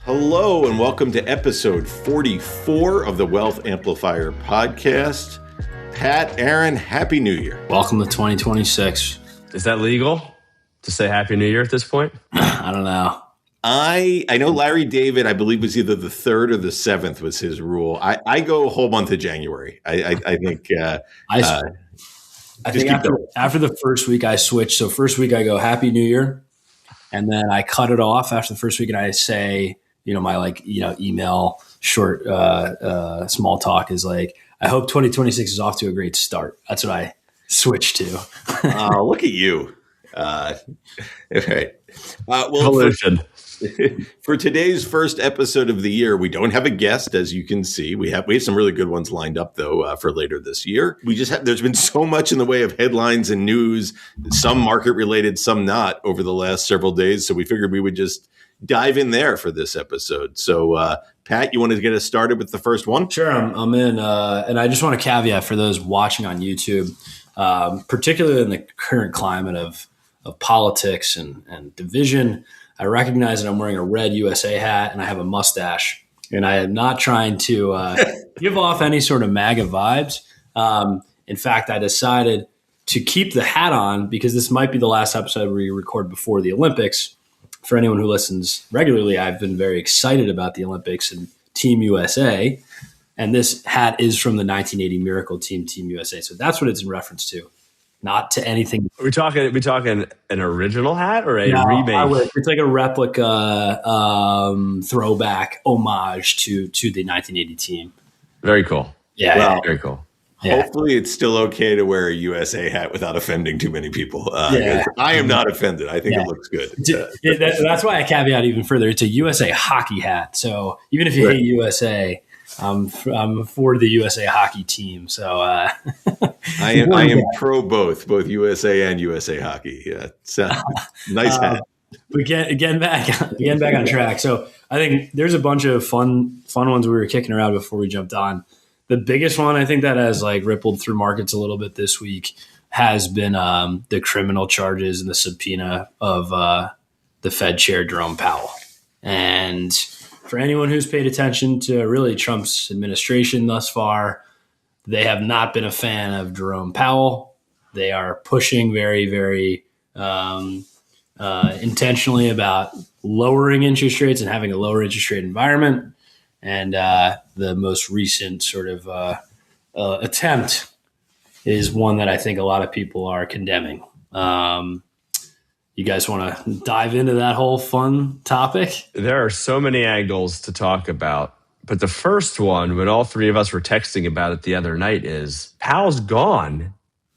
Hello and welcome to episode 44 of the Wealth Amplifier podcast. Pat, Aaron, Happy New Year. Welcome to 2026. Is that legal to say Happy New Year at this point? I don't know. I know Larry David, I believe, was either the 3rd or the 7th was his rule. I go a whole month of January. I think I think after the first week I switch. So first week I go Happy New Year, and then I cut it off after the first week and I say, my email short small talk is like, I hope 2026 is off to a great start. That's what I switched to. Oh, look at you. Right. For today's first episode of the year, we don't have a guest, as you can see. We have some really good ones lined up, though, for later this year. There's been so much in the way of headlines and news, some market related, some not, over the last several days. So we figured we would just dive in there for this episode. So, Pat, you wanted to get us started with the first one? Sure, I'm in. And I just want to caveat for those watching on YouTube, particularly in the current climate of politics and division. I recognize that I'm wearing a red USA hat and I have a mustache, and I am not trying to give off any sort of MAGA vibes. In fact, I decided to keep the hat on because this might be the last episode we record before the Olympics. For anyone who listens regularly, I've been very excited about the Olympics and Team USA. And this hat is from the 1980 Miracle Team USA. So that's what it's in reference to. Not to anything. Are we talking an original hat or a remake? It's like a replica, throwback homage to the 1980 team. Very cool. Yeah, very cool. Yeah. Hopefully it's still okay to wear a USA hat without offending too many people. I am not offended. I think it looks good. That's why I caveat even further. It's a USA hockey hat. So even if you hate USA, I'm for the USA hockey team. So I am pro both USA and USA hockey. Yeah, so, nice hat. But getting back on track. So I think there's a bunch of fun ones we were kicking around before we jumped on. The biggest one I think that has rippled through markets a little bit this week has been the criminal charges and the subpoena of the Fed Chair Jerome Powell. And for anyone who's paid attention to really Trump's administration thus far, they have not been a fan of Jerome Powell. They are pushing very, very intentionally about lowering interest rates and having a lower interest rate environment. And the most recent sort of attempt is one that I think a lot of people are condemning. You guys want to dive into that whole fun topic? There are so many angles to talk about. But the first one, when all three of us were texting about it the other night, is Powell's gone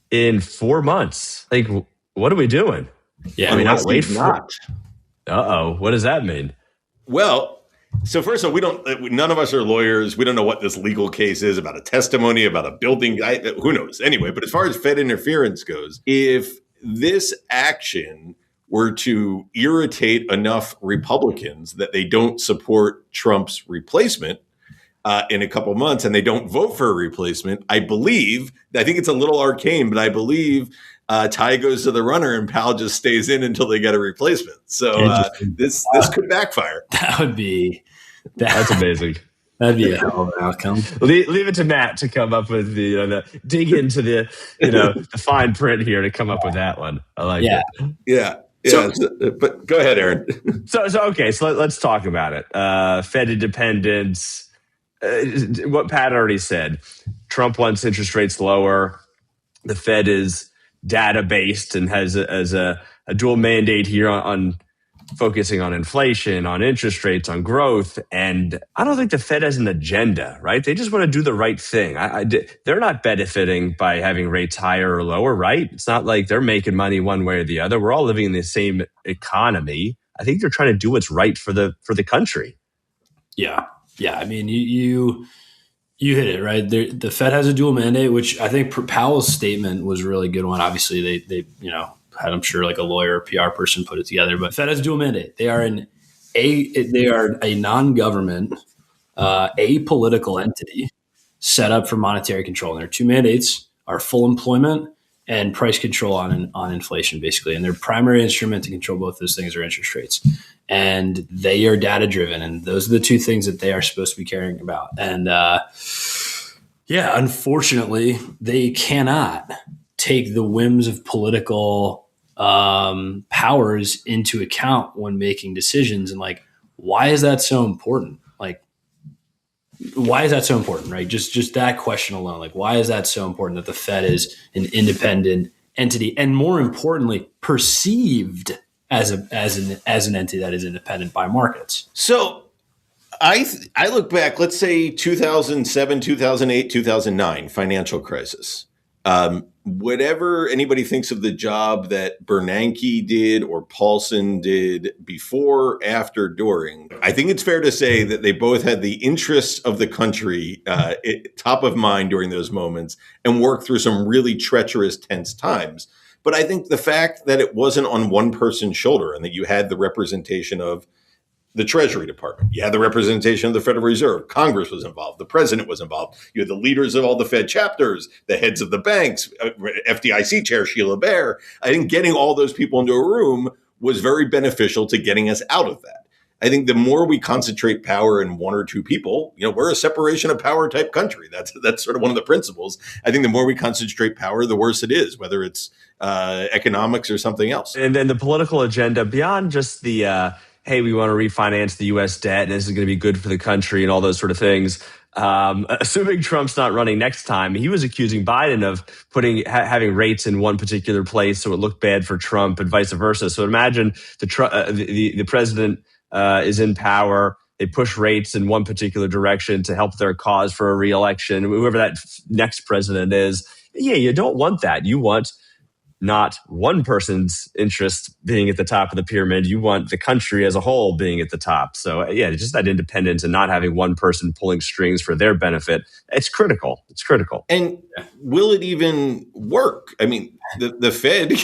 in 4 months. Like, what are we doing? Yeah, not wait for it. Uh-oh. What does that mean? Well, so first of all, none of us are lawyers. We don't know what this legal case is about a testimony, about a building. Who knows? Anyway, but as far as Fed interference goes, if this action were to irritate enough Republicans that they don't support Trump's replacement in a couple months and they don't vote for a replacement, I think it's a little arcane, but I believe tie goes to the runner and Powell just stays in until they get a replacement. So this could backfire. That's amazing. That'd be a hell of an outcome. Leave it to Matt to come up with the dig into the the fine print here to come up with that one. I like it. Yeah. But go ahead, Aaron. So let's talk about it. Fed independence. What Pat already said. Trump wants interest rates lower. The Fed is data based and has a dual mandate here on focusing on inflation, on interest rates, on growth. And I don't think the Fed has an agenda, right? They just want to do the right thing. They're not benefiting by having rates higher or lower, right? It's not like they're making money one way or the other. We're all living in the same economy. I think they're trying to do what's right for the country. Yeah. I mean, you hit it, right? The Fed has a dual mandate, which I think Powell's statement was a really good one. Obviously, they had, I'm sure, a lawyer or PR person put it together. But Fed has a dual mandate. They are a non-government, apolitical entity set up for monetary control. And their two mandates are full employment and price control on inflation, basically. And their primary instrument to control both those things are interest rates. And they are data driven. And those are the two things that they are supposed to be caring about. And unfortunately, they cannot take the whims of political powers into account when making decisions. And like, why is that so important? Like, why is that so important, right? Just that question alone. Like, why is that so important that the Fed is an independent entity, and more importantly, perceived as an entity that is independent by markets? So I look back, let's say 2007, 2008, 2009 financial crisis. Whatever anybody thinks of the job that Bernanke did or Paulson did before, after, during, I think it's fair to say that they both had the interests of the country top of mind during those moments and worked through some really treacherous, tense times. But I think the fact that it wasn't on one person's shoulder and that you had the representation of the Treasury Department, you had the representation of the Federal Reserve, Congress was involved, the president was involved, you had the leaders of all the Fed chapters, the heads of the banks, FDIC Chair Sheila Bair. I think getting all those people into a room was very beneficial to getting us out of that. I think the more we concentrate power in one or two people, we're a separation of power type country. That's sort of one of the principles. I think the more we concentrate power, the worse it is, whether it's economics or something else. And then the political agenda beyond just the hey, we want to refinance the U.S. debt and this is going to be good for the country and all those sort of things. Assuming Trump's not running next time, he was accusing Biden of having rates in one particular place so it looked bad for Trump and vice versa. So imagine the president is in power. They push rates in one particular direction to help their cause for a re-election, whoever that next president is. Yeah, you don't want that. You want not one person's interest being at the top of the pyramid. You want the country as a whole being at the top. So yeah, just that independence and not having one person pulling strings for their benefit. It's critical. It's critical. And will it even work? I mean, the Fed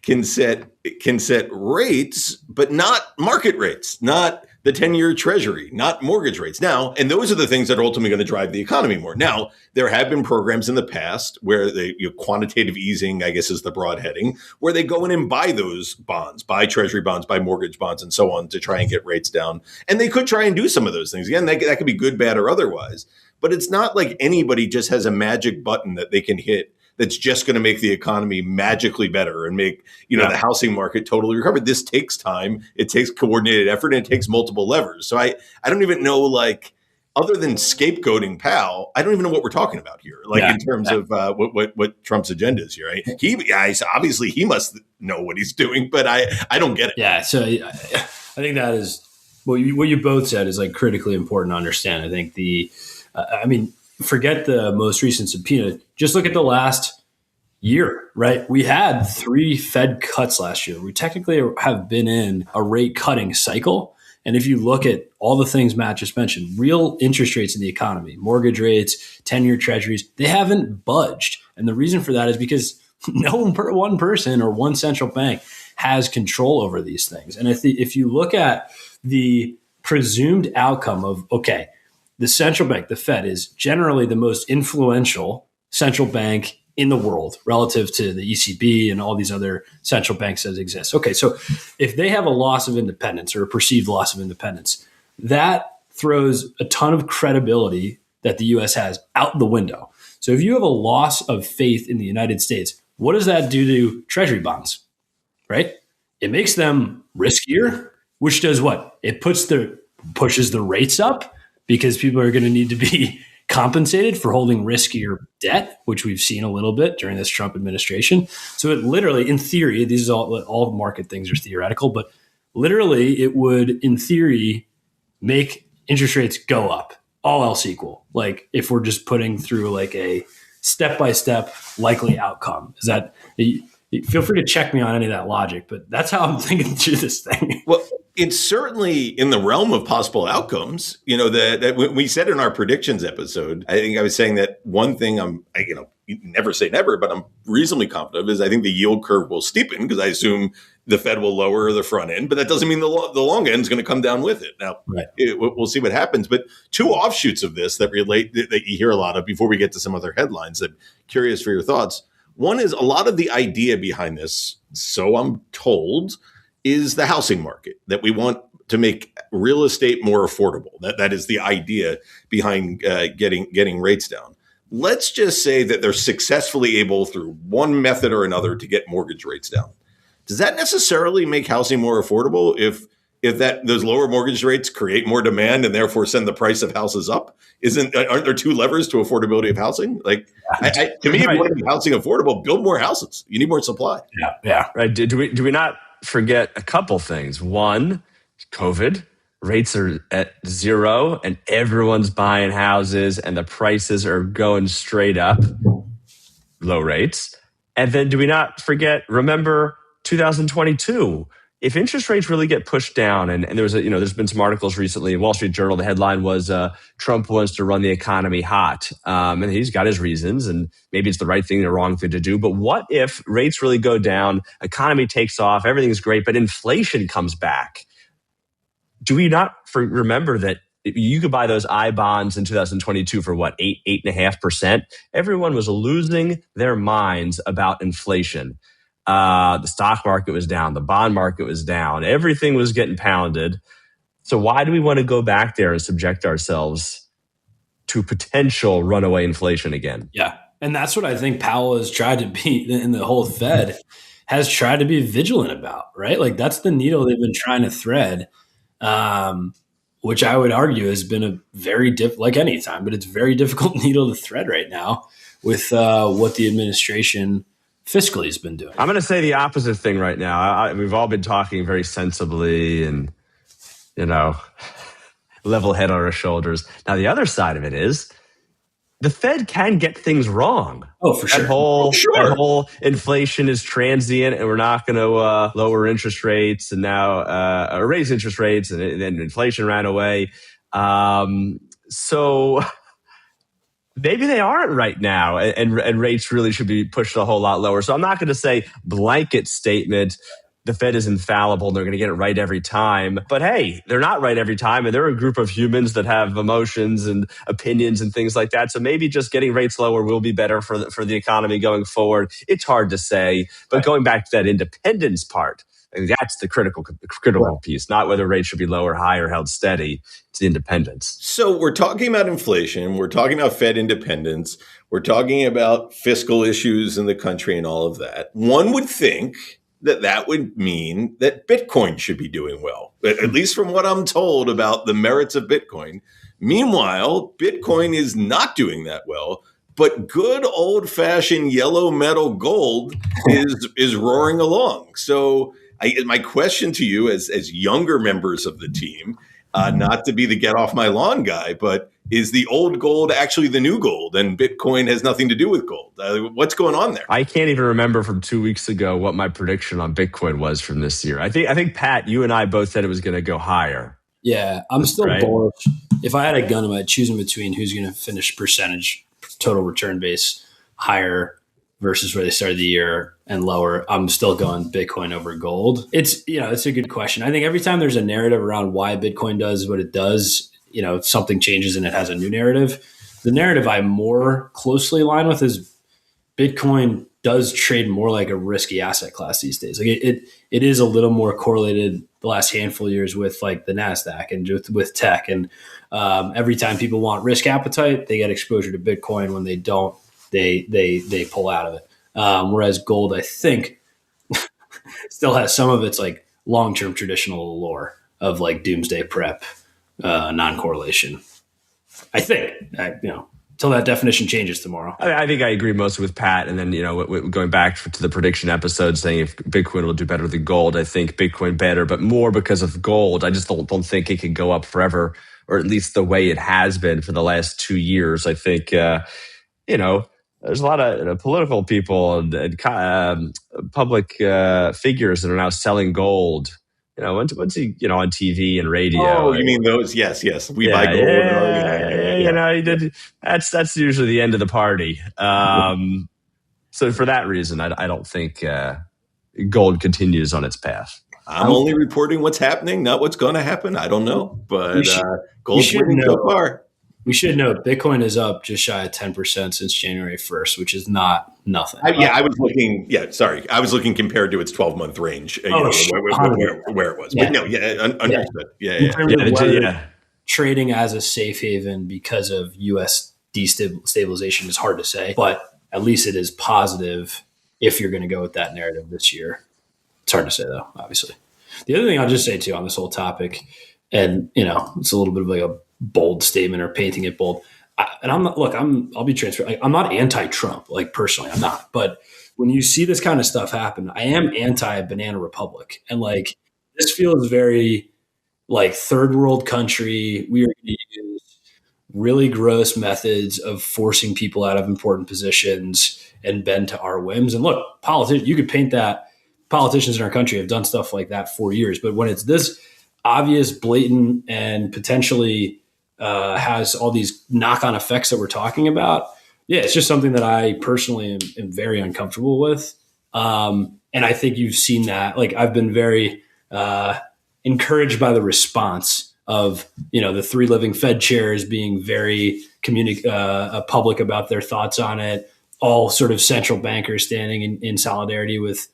can set rates, but not market rates, not the 10-year Treasury, not mortgage rates. Now, and those are the things that are ultimately going to drive the economy more. Now, there have been programs in the past where quantitative easing, I guess is the broad heading, where they go in and buy those bonds, buy Treasury bonds, buy mortgage bonds, and so on to try and get rates down. And they could try and do some of those things. Again, that could be good, bad, or otherwise. But it's not like anybody just has a magic button that they can hit that's just going to make the economy magically better and make the housing market totally recover. This takes time. It takes coordinated effort, and it takes multiple levers. So I don't even know, like, other than scapegoating Powell, I don't even know what we're talking about here. Like in terms of what Trump's agenda is here. Right? Obviously he must know what he's doing, but I don't get it. Yeah. So I think that is what you both said is like critically important to understand. I think forget the most recent subpoena. Just look at the last year, right? We had 3 Fed cuts last year. We technically have been in a rate cutting cycle. And if you look at all the things Matt just mentioned, real interest rates in the economy, mortgage rates, 10-year treasuries, they haven't budged. And the reason for that is because one person or one central bank has control over these things. And if you look at the presumed outcome of, okay, the central bank, the Fed, is generally the most influential central bank in the world relative to the ECB and all these other central banks that exist. Okay, so if they have a loss of independence or a perceived loss of independence, that throws a ton of credibility that the U.S. has out the window. So if you have a loss of faith in the United States, what does that do to treasury bonds, right? It makes them riskier, which does what? It pushes the rates up, because people are going to need to be compensated for holding riskier debt, which we've seen a little bit during this Trump administration. So it literally, in theory, these are all market things are theoretical, but literally it would, in theory, make interest rates go up, all else equal. Like if we're just putting through like a step-by-step likely outcome. Is that, feel free to check me on any of that logic, but that's how I'm thinking through this thing. Well, it's certainly in the realm of possible outcomes. That we said in our predictions episode, I think I was saying that one thing never say never, but I'm reasonably confident of is I think the yield curve will steepen, because I assume the Fed will lower the front end, but that doesn't mean the long end is going to come down with it. Now, right. We'll see what happens. But 2 offshoots of this that relate that you hear a lot of before we get to some other headlines. That curious for your thoughts. One is a lot of the idea behind this, so I'm told, is the housing market, that we want to make real estate more affordable. That is the idea behind getting rates down. Let's just say that they're successfully able through one method or another to get mortgage rates down. Does that necessarily make housing more affordable if those lower mortgage rates create more demand and therefore send the price of houses up? Aren't there two levers to affordability of housing? Like, to me, if you want to make housing affordable, build more houses. You need more supply. Yeah. Right. Do we not forget a couple things? One, COVID. Rates are at zero and everyone's buying houses and the prices are going straight up. Low rates. And then do we not forget, remember 2022? If interest rates really get pushed down, and there was there's been some articles recently in Wall Street Journal, the headline was Trump wants to run the economy hot. And he's got his reasons, and maybe it's the right thing, the wrong thing to do. But what if rates really go down, economy takes off, everything's great, but inflation comes back? Do we not remember that you could buy those I bonds in 2022 for what, 8.5%? Everyone was losing their minds about inflation. The stock market was down. The bond market was down. Everything was getting pounded. So why do we want to go back there and subject ourselves to potential runaway inflation again? Yeah. And that's what I think Powell has tried to be, and the whole Fed has tried to be vigilant about, right? Like that's the needle they've been trying to thread, which I would argue has been a very like any time, but it's a very difficult needle to thread right now with what the administration fiscally has been doing. I'm going to say the opposite thing right now. We've all been talking very sensibly and, level head on our shoulders. Now, the other side of it is the Fed can get things wrong. Oh, for sure. That whole inflation is transient and we're not going to lower interest rates and now raise interest rates and then inflation ran away. So maybe they aren't right now and rates really should be pushed a whole lot lower. So I'm not going to say blanket statement, the Fed is infallible and they're going to get it right every time. But hey, they're not right every time. And they're a group of humans that have emotions and opinions and things like that. So maybe just getting rates lower will be better for the economy going forward. It's hard to say. But going back to that independence part, that's the critical piece, not whether rates should be lower, higher, held steady. It's the independence. So we're talking about inflation. We're talking about Fed independence. We're talking about fiscal issues in the country and all of that. One would think that would mean that Bitcoin should be doing well, at least from what I'm told about the merits of Bitcoin. Meanwhile, Bitcoin is not doing that well. But good old-fashioned yellow metal gold is roaring along. So my question to you as younger members of the team, not to be the get off my lawn guy, but is the old gold actually the new gold and Bitcoin has nothing to do with gold? What's going on there? I can't even remember from 2 weeks ago what my prediction on Bitcoin was from this year. I think Pat, you and I both said it was going to go higher. Yeah, I'm still bullish. If I had a gun, I'd choose in between who's going to finish percentage total return base higher versus where they started the year and lower. I'm still going Bitcoin over gold. It's a good question. I think every time there's a narrative around why Bitcoin does what it does, something changes and it has a new narrative. The narrative I more closely align with is Bitcoin does trade more like a risky asset class these days. Like it is a little more correlated the last handful of years with like the NASDAQ and with tech. And every time people want risk appetite, they get exposure to Bitcoin. When they don't, they pull out of it. Whereas gold, I think, still has some of its like long-term traditional allure of like doomsday prep, non-correlation. I think, until that definition changes tomorrow. I think I agree mostly with Pat. And then, going back to the prediction episode saying if Bitcoin will do better than gold, I think Bitcoin better, but more because of gold. I just don't think it can go up forever, or at least the way it has been for the last 2 years. I think, there's a lot of political people and public figures that are now selling gold. Once he, on TV and radio. Oh, you mean those? Yes. We buy gold. That's usually the end of the party. So for that reason, I don't think gold continues on its path. I'm only reporting what's happening, not what's going to happen. I don't know, but gold's winning so far. We should note Bitcoin is up just shy of 10% since January 1st, which is not nothing. I was looking. Yeah, sorry, I was looking compared to its 12-month range. Where it was. But no, understood. In terms of whether trading as a safe haven because of U.S. destabilization is hard to say, but at least it is positive if you're going to go with that narrative this year. It's hard to say though, obviously. The other thing I'll just say too on this whole topic, and it's a little bit of like a bold statement or painting it bold. I'll be transparent. Like, I'm not anti-Trump, like personally, I'm not. But when you see this kind of stuff happen, I am anti-banana republic, and like this feels very like third world country. We are going to use really gross methods of forcing people out of important positions and bend to our whims. And look, you could paint that. Politicians in our country have done stuff like that for years, but when it's this obvious, blatant, and potentially has all these knock-on effects that we're talking about, it's just something that I personally am very uncomfortable with. And I think you've seen that. Like, I've been very encouraged by the response of the three living Fed chairs being very public about their thoughts on it. All sort of central bankers standing in solidarity with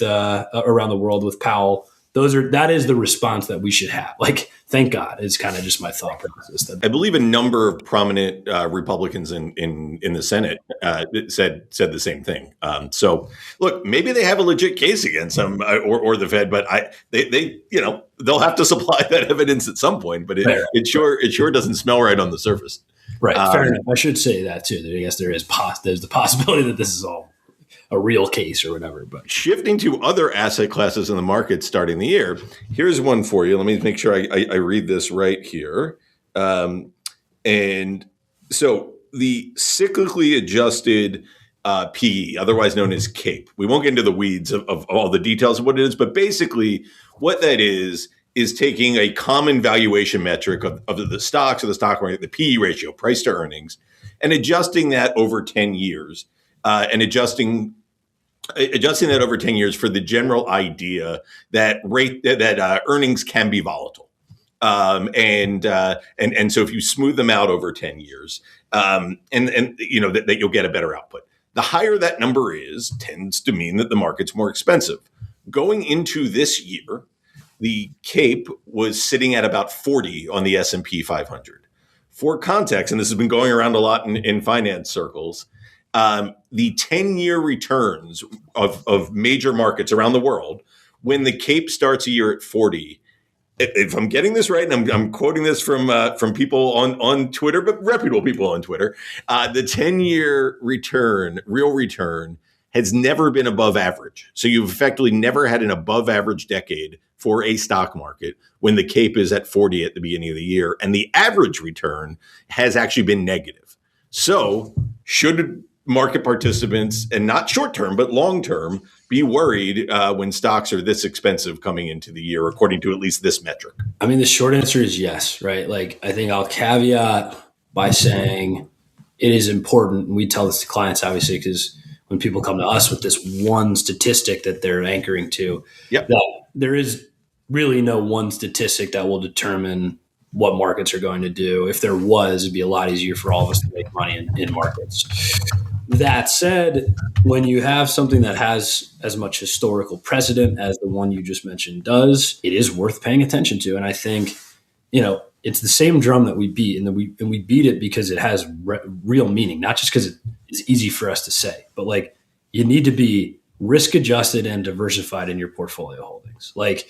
around the world with Powell. That is the response that we should have. Like, thank God, is kind of just my thought process. I believe a number of prominent Republicans in the Senate said the same thing. So look, maybe they have a legit case against them or the Fed, but they'll have to supply that evidence at some point. But it sure doesn't smell right on the surface. Right. Fair enough. I should say that too. I guess there's the possibility that this is all a real case or whatever. But shifting to other asset classes in the market starting the year, here's one for you. Let me make sure I read this right here. And so the cyclically adjusted PE, otherwise known as CAPE. We won't get into the weeds of all the details of what it is, but basically what that is taking a common valuation metric of the stocks or the stock market, the PE ratio, price to earnings, and adjusting that over 10 years. And adjusting that over 10 years for the general idea that earnings can be volatile. And so if you smooth them out over 10 years, that you'll get a better output. The higher that number is tends to mean that the market's more expensive. Going into this year, the CAPE was sitting at about 40 on the S&P 500. For context, and this has been going around a lot in finance circles, the 10-year returns of major markets around the world, when the CAPE starts a year at 40, if I'm getting this right, and I'm quoting this from people on Twitter, but reputable people on Twitter, the 10-year real return, has never been above average. So you've effectively never had an above average decade for a stock market when the CAPE is at 40 at the beginning of the year, and the average return has actually been negative. So should market participants, and not short-term, but long-term, be worried when stocks are this expensive coming into the year, according to at least this metric? I mean, the short answer is yes, right? Like, I think I'll caveat by saying it is important. And we tell this to clients, obviously, because when people come to us with this one statistic that they're anchoring to, that there is really no one statistic that will determine what markets are going to do. If there was, it'd be a lot easier for all of us to make money in markets. That said, when you have something that has as much historical precedent as the one you just mentioned does, it is worth paying attention to. And I think, it's the same drum that we beat, and we beat it because it has real meaning, not just because it's easy for us to say, but like, you need to be risk adjusted and diversified in your portfolio holdings. Like,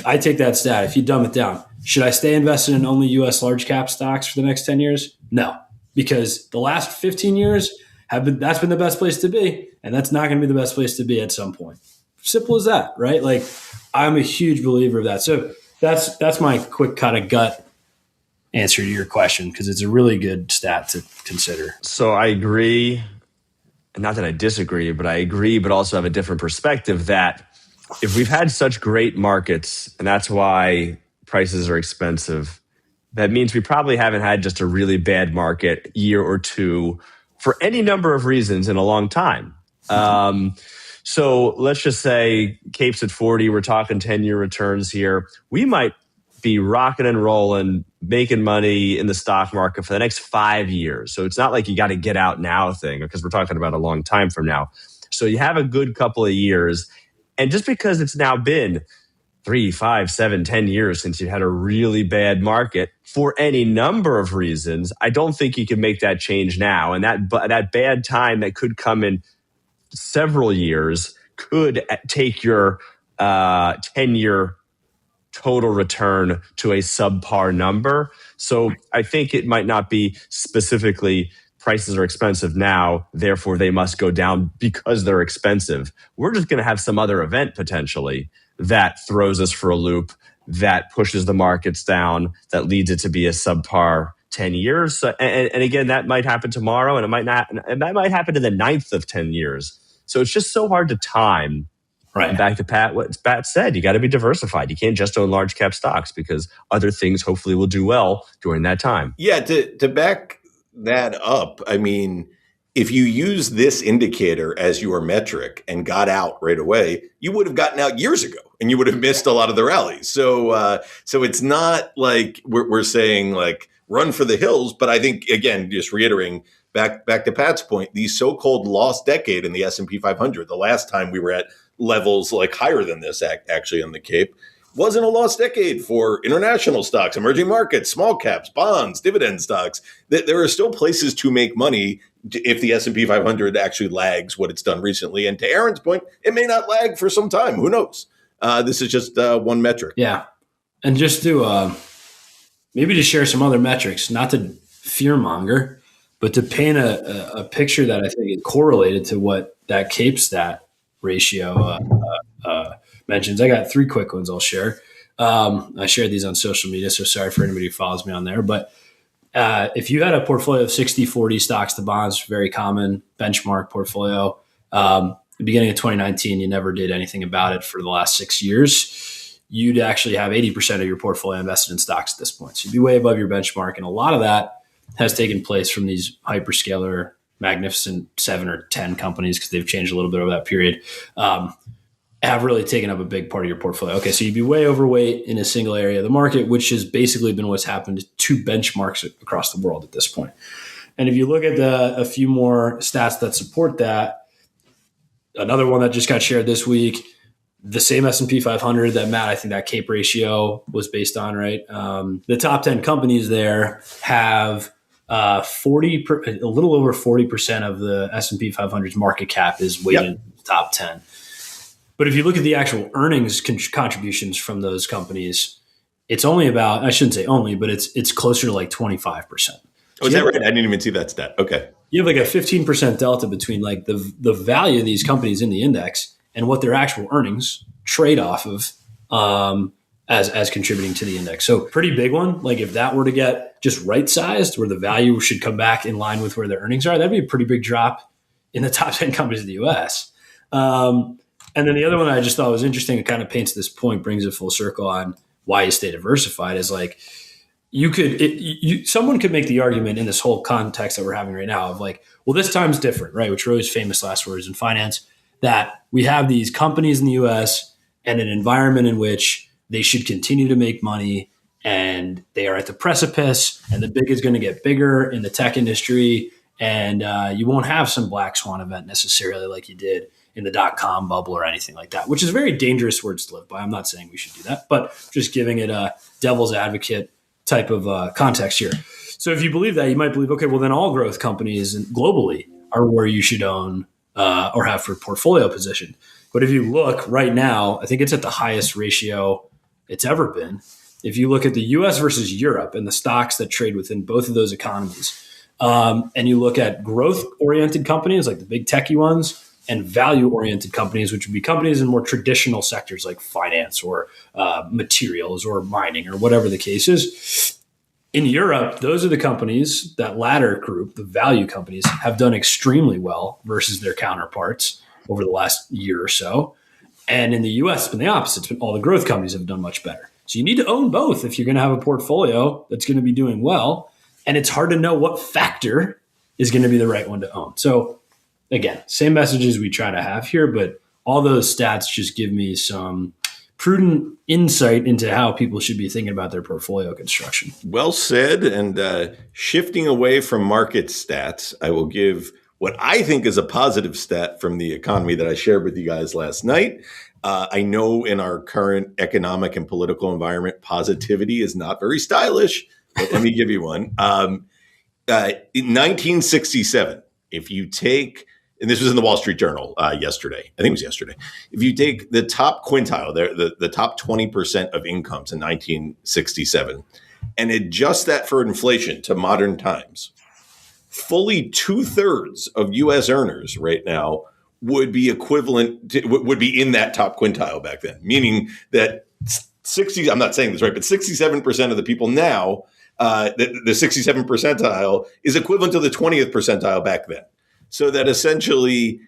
I take that stat. If you dumb it down, should I stay invested in only U.S. large cap stocks for the next 10 years? No, because the last 15 years that's been the best place to be, and that's not going to be the best place to be at some point. Simple as that, right? Like, I'm a huge believer of that. So that's my quick kind of gut answer to your question, because it's a really good stat to consider. So I agree, not that I disagree, but I agree, but also have a different perspective that if we've had such great markets, and that's why prices are expensive, that means we probably haven't had just a really bad market year or two for any number of reasons in a long time. So let's just say CAPE's at 40, we're talking 10-year returns here. We might be rocking and rolling making money in the stock market for the next 5 years. So it's not like you got to get out now thing, because we're talking about a long time from now. So you have a good couple of years. And just because it's now been 3, 5, 7, 10 years since you had a really bad market for any number of reasons, I don't think you can make that change now. And that bad time that could come in several years could take your 10-year total return to a subpar number. So I think it might not be specifically prices are expensive now, therefore they must go down because they're expensive. We're just going to have some other event potentially that throws us for a loop, that pushes the markets down, that leads it to be a subpar 10 years. So, and again, that might happen tomorrow, and it might not, and that might happen in the 9th of 10 years. So it's just so hard to time. Right. And back to Pat, what Pat said, you got to be diversified. You can't just own large cap stocks because other things hopefully will do well during that time. Yeah, to back that up, I mean, if you use this indicator as your metric and got out right away, you would have gotten out years ago and you would have missed a lot of the rallies. So it's not like we're saying like run for the hills, but I think, again, just reiterating back to Pat's point, the so-called lost decade in the S&P 500, the last time we were at levels like higher than this actually on the Cape, wasn't a lost decade for international stocks, emerging markets, small caps, bonds, dividend stocks. There are still places to make money if the S&P 500 actually lags what it's done recently. And to Aaron's point, it may not lag for some time. Who knows? This is just one metric. Yeah. And just to maybe to share some other metrics, not to fearmonger, but to paint a picture that I think is correlated to what that Cape stat ratio mentions. I got 3 quick ones I'll share. I shared these on social media, so sorry for anybody who follows me on there. But if you had a portfolio of 60-40 stocks to bonds, very common benchmark portfolio, the beginning of 2019, you never did anything about it for the last 6 years, you'd actually have 80% of your portfolio invested in stocks at this point. So you'd be way above your benchmark. And a lot of that has taken place from these hyperscaler magnificent 7 or 10 companies, because they've changed a little bit over that period, have really taken up a big part of your portfolio. Okay, so you'd be way overweight in a single area of the market, which has basically been what's happened to benchmarks across the world at this point. And if you look at a few more stats that support that, another one that just got shared this week, the same S&P 500 that Matt, I think that Cape ratio was based on, right? The top 10 companies there have a little over 40% of the S&P 500's market cap is weighted in the top 10. But if you look at the actual earnings contributions from those companies, it's only about, I shouldn't say only, but it's closer to like 25%. Oh, is that right? I didn't even see that stat. Okay. You have like a 15% delta between like the value of these companies in the index and what their actual earnings trade off of as contributing to the index. So pretty big one. Like if that were to get just right sized, where the value should come back in line with where their earnings are, that'd be a pretty big drop in the top 10 companies of the US. And then the other one I just thought was interesting, it kind of paints this point, brings it full circle on why you stay diversified, is like someone could make the argument in this whole context that we're having right now of like, well, this time's different, right? Which are always famous last words in finance, that we have these companies in the US and an environment in which they should continue to make money, and they are at the precipice, and the big is going to get bigger in the tech industry, and you won't have some black swan event necessarily like you did in the dot-com bubble or anything like that, which is very dangerous words to live by. I'm not saying we should do that, but just giving it a devil's advocate type of context here. So if you believe that, you might believe, okay, well then all growth companies globally are where you should own or have for portfolio position. But if you look right now, I think it's at the highest ratio it's ever been. If you look at the US versus Europe and the stocks that trade within both of those economies, and you look at growth-oriented companies like the big techie ones, and value-oriented companies, which would be companies in more traditional sectors like finance or materials or mining or whatever the case is. In Europe, those are the companies, that latter group, the value companies, have done extremely well versus their counterparts over the last year or so. And in the US, it's been the opposite. It's been all the growth companies have done much better. So you need to own both if you're going to have a portfolio that's going to be doing well. And it's hard to know what factor is going to be the right one to own. So again, same messages we try to have here, but all those stats just give me some prudent insight into how people should be thinking about their portfolio construction. Well said. And shifting away from market stats, I will give what I think is a positive stat from the economy that I shared with you guys last night. I know in our current economic and political environment, positivity is not very stylish, but let me give you one. In 1967, if you take, and this was in the Wall Street Journal yesterday, I think it was yesterday, if you take the top quintile, the top 20% of incomes in 1967, and adjust that for inflation to modern times, fully 2/3 of U.S. earners right now would be equivalent to, would be in that top quintile back then, meaning that I'm not saying this right, but 67% of the people now, the 67th percentile is equivalent to the 20th percentile back then. So that essentially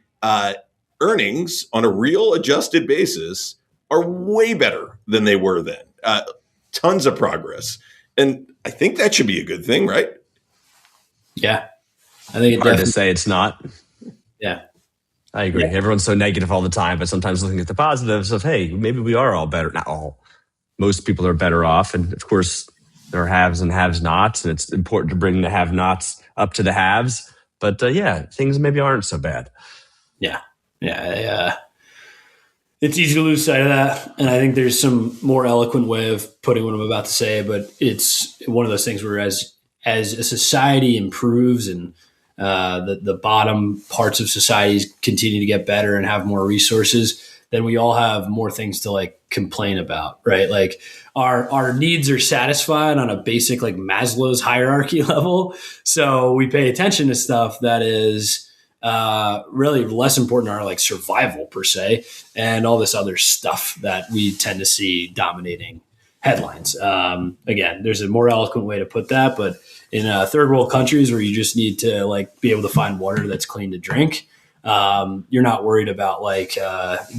earnings on a real adjusted basis are way better than they were then. Tons of progress. And I think that should be a good thing, right? Yeah. I think hard to say it's not. Yeah. I agree. Yeah. Everyone's so negative all the time, but sometimes looking at the positives of, hey, maybe we are all better. Not all. Most people are better off. And of course, there are haves and have-nots, and it's important to bring the have-nots up to the haves. But things maybe aren't so bad. Yeah. Yeah. It's easy to lose sight of that. And I think there's some more eloquent way of putting what I'm about to say, but it's one of those things where as a society improves and the bottom parts of societies continue to get better and have more resources, then we all have more things to like complain about, right? Like our needs are satisfied on a basic like Maslow's hierarchy level. So we pay attention to stuff that is really less important to our like survival per se, and all this other stuff that we tend to see dominating headlines. Again, there's a more eloquent way to put that, but in third world countries where you just need to like be able to find water that's clean to drink, you're not worried about like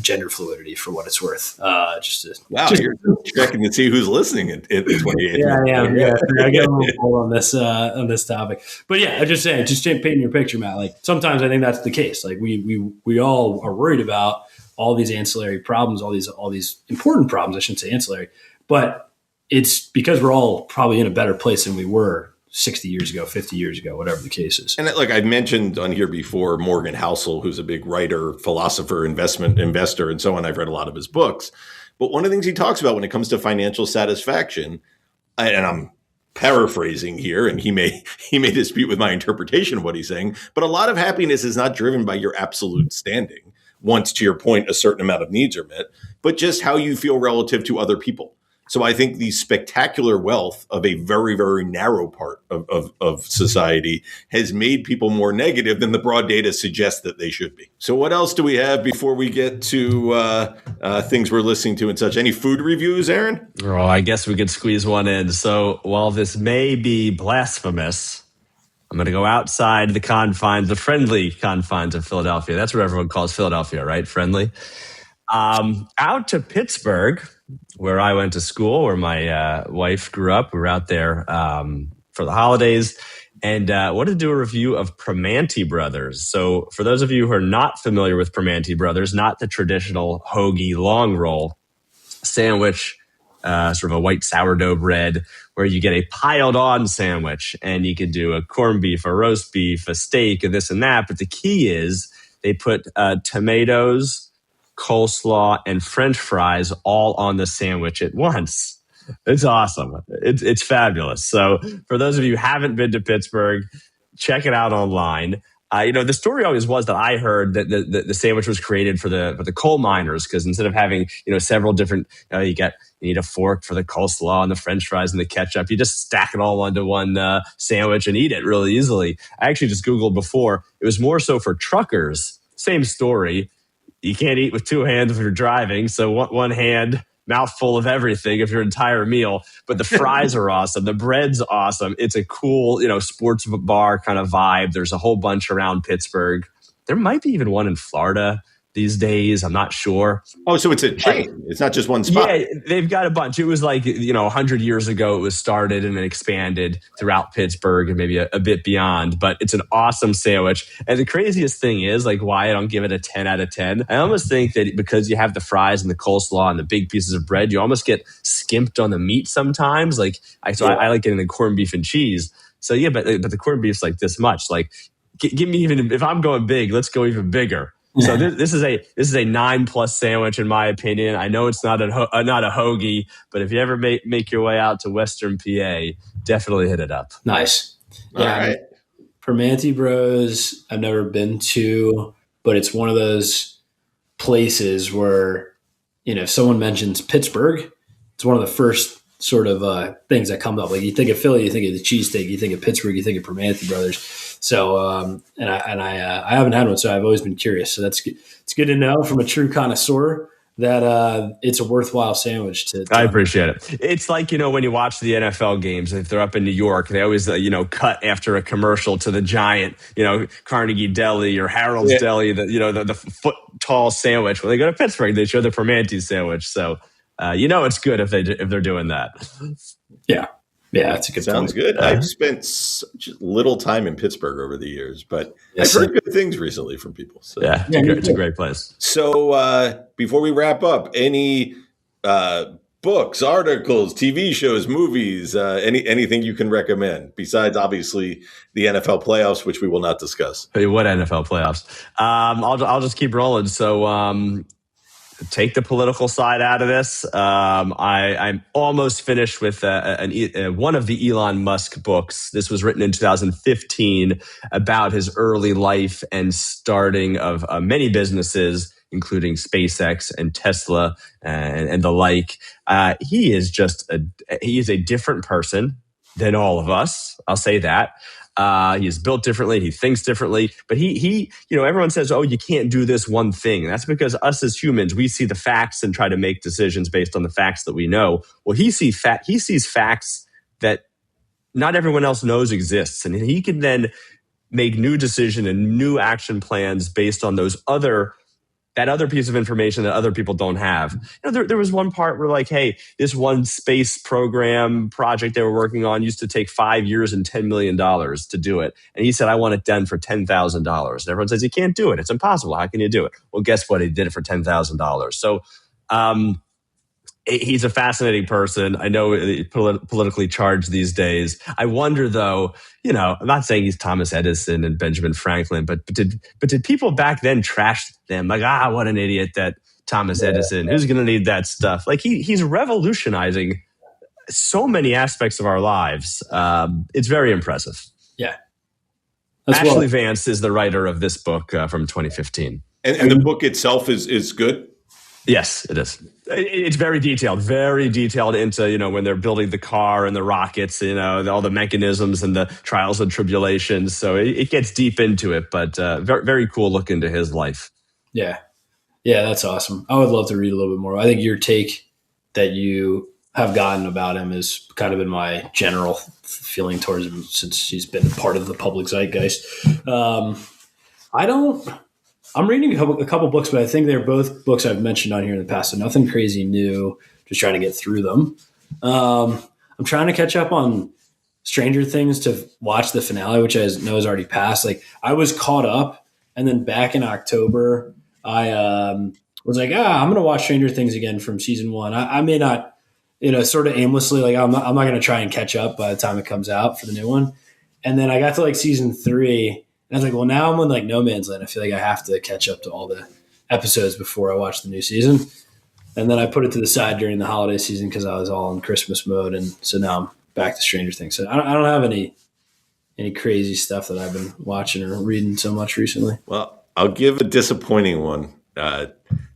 gender fluidity for what it's worth. You're checking to see who's listening in 2018. Yeah. I get a little bold on this topic, but yeah, I'm just saying, just painting your picture, Matt. Like sometimes I think that's the case. Like we all are worried about all these ancillary problems, all these important problems. I shouldn't say ancillary, but it's because we're all probably in a better place than we were 60 years ago, 50 years ago, whatever the case is. And like I mentioned on here before, Morgan Housel, who's a big writer, philosopher, investor, and so on. I've read a lot of his books. But one of the things he talks about when it comes to financial satisfaction, and I'm paraphrasing here, and he may dispute with my interpretation of what he's saying, but a lot of happiness is not driven by your absolute standing. Once, to your point, a certain amount of needs are met, but just how you feel relative to other people. So I think the spectacular wealth of a very, very narrow part of society has made people more negative than the broad data suggests that they should be. So what else do we have before we get to things we're listening to and such? Any food reviews, Aaron? Oh, I guess we could squeeze one in. So while this may be blasphemous, I'm going to go outside the friendly confines of Philadelphia. That's what everyone calls Philadelphia, right? Friendly. Out to Pittsburgh, where I went to school, where my wife grew up. We were out there for the holidays, and wanted to do a review of Primanti Brothers. So for those of you who are not familiar with Primanti Brothers, not the traditional hoagie long roll sandwich, sort of a white sourdough bread, where you get a piled on sandwich, and you can do a corned beef, a roast beef, a steak, and this and that. But the key is they put tomatoes, coleslaw, and French fries all on the sandwich at once. It's awesome. It's fabulous. So for those of you who haven't been to Pittsburgh, check it out online. The story always was that I heard that the sandwich was created for the coal miners, because instead of having several different, you need a fork for the coleslaw and the French fries and the ketchup. You just stack it all onto one sandwich and eat it really easily. I actually just Googled before. It was more so for truckers. Same story. You can't eat with two hands if you're driving, so one hand, mouthful of everything of your entire meal. But the fries are awesome. The bread's awesome. It's a cool, sports bar kind of vibe. There's a whole bunch around Pittsburgh. There might be even one in Florida. these days. I'm not sure. Oh, so it's a chain. It's not just one spot. Yeah, they've got a bunch. It was like, 100 years ago it was started and then expanded throughout Pittsburgh and maybe a bit beyond. But it's an awesome sandwich. And the craziest thing is, like, why I don't give it a 10 out of 10. I almost think that because you have the fries and the coleslaw and the big pieces of bread, you almost get skimped on the meat sometimes. Like, I like getting the corned beef and cheese. So yeah, but the corned beef's like this much. Like, give me, even if I'm going big, let's go even bigger. So this is a 9+ sandwich in my opinion. I know it's not a hoagie, but if you ever make your way out to Western PA, definitely hit it up. Nice. All right. Permanente Bros, I've never been to, but it's one of those places where, if someone mentions Pittsburgh, it's one of the first sort of things that come up. Like, you think of Philly, you think of the cheesesteak, you think of Pittsburgh, you think of Permanente Brothers. So, and I haven't had one, so I've always been curious. So that's good. It's good to know from a true connoisseur that it's a worthwhile sandwich to I appreciate it. It's like, when you watch the NFL games, if they're up in New York, they always, cut after a commercial to the giant, Carnegie Deli or Harold's Deli, the foot tall sandwich. When they go to Pittsburgh, they show the Permanente sandwich. So, it's good if they're doing that. Yeah. Yeah, that's a good Sounds point. good. I've spent such little time in Pittsburgh over the years, but I've heard good things recently from people. So. Yeah, it's a great place. So before we wrap up, any books, articles, TV shows, movies, anything you can recommend besides obviously the NFL playoffs, which we will not discuss? Hey, what NFL playoffs? I'll just keep rolling. So take the political side out of this. I'm almost finished with one of the Elon Musk books. This was written in 2015 about his early life and starting of many businesses, including SpaceX and Tesla and the like. He is a different person than all of us. I'll say that. He is built differently. He thinks differently. But he, everyone says, oh, you can't do this one thing. And that's because us as humans, we see the facts and try to make decisions based on the facts that we know. Well, he sees facts that not everyone else knows exists. And he can then make new decision and new action plans based on that other piece of information that other people don't have. There was one part where, like, hey, this one space program project they were working on used to take 5 years and $10 million to do it. And he said, I want it done for $10,000. And everyone says, you can't do it. It's impossible. How can you do it? Well, guess what? He did it for $10,000. So he's a fascinating person. I know politically charged these days. I wonder, though, I'm not saying he's Thomas Edison and Benjamin Franklin, but did people back then trash them? Like, what an idiot, that Thomas Edison. Who's going to need that stuff? Like, he's revolutionizing so many aspects of our lives. It's very impressive. Yeah. Ashley Vance is the writer of this book from 2015. And the book itself is good? Yes, it is. It's very detailed into, when they're building the car and the rockets, all the mechanisms and the trials and tribulations. So it gets deep into it, but very, very cool look into his life. Yeah. Yeah, that's awesome. I would love to read a little bit more. I think your take that you have gotten about him has kind of been my general feeling towards him since he's been part of the public zeitgeist. I'm reading a couple books, but I think they're both books I've mentioned on here in the past. So nothing crazy new, just trying to get through them. I'm trying to catch up on Stranger Things to watch the finale, which I know is already passed. Like, I was caught up, and then back in October, I was like, I'm going to watch Stranger Things again from season 1. I may not, sort of aimlessly, like I'm not going to try and catch up by the time it comes out for the new one. And then I got to like season 3. And I was like, well, now I'm in like no man's land. I feel like I have to catch up to all the episodes before I watch the new season. And then I put it to the side during the holiday season because I was all in Christmas mode. And so now I'm back to Stranger Things. So I don't have any crazy stuff that I've been watching or reading so much recently. Well, I'll give a disappointing one.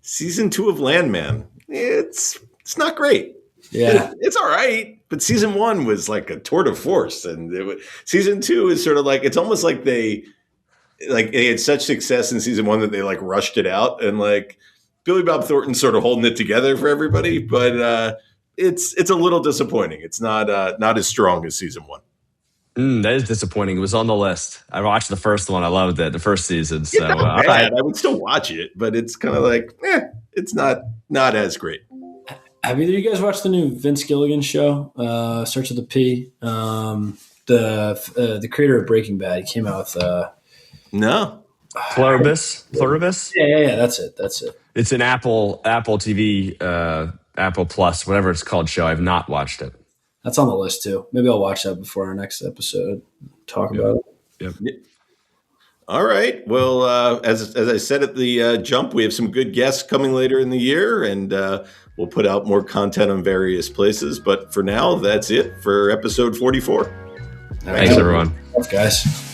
Season 2 of Landman. It's not great. Yeah. It's all right. But season 1 was like a tour de force. And season 2 is sort of like, it's almost like they had such success in season 1 that they like rushed it out, and like Billy Bob Thornton sort of holding it together for everybody. But it's a little disappointing. It's not as strong as season 1. That is disappointing. It was on the list. I watched the first one. I loved it, the first season. So not bad. I would still watch it, but it's kind of like, it's not as great. Have either of you guys watched the new Vince Gilligan show, Search of the P? The creator of Breaking Bad, he came out with No. Pluribus. Yeah. That's it. It's an Apple TV, Apple Plus, whatever it's called show. I've not watched it. That's on the list too. Maybe I'll watch that before our next episode. Talk about it. Yep. All right. Well, as I said at the jump, we have some good guests coming later in the year, and we'll put out more content on various places. But for now, that's it for episode 44. Thanks, everyone. Thanks, guys.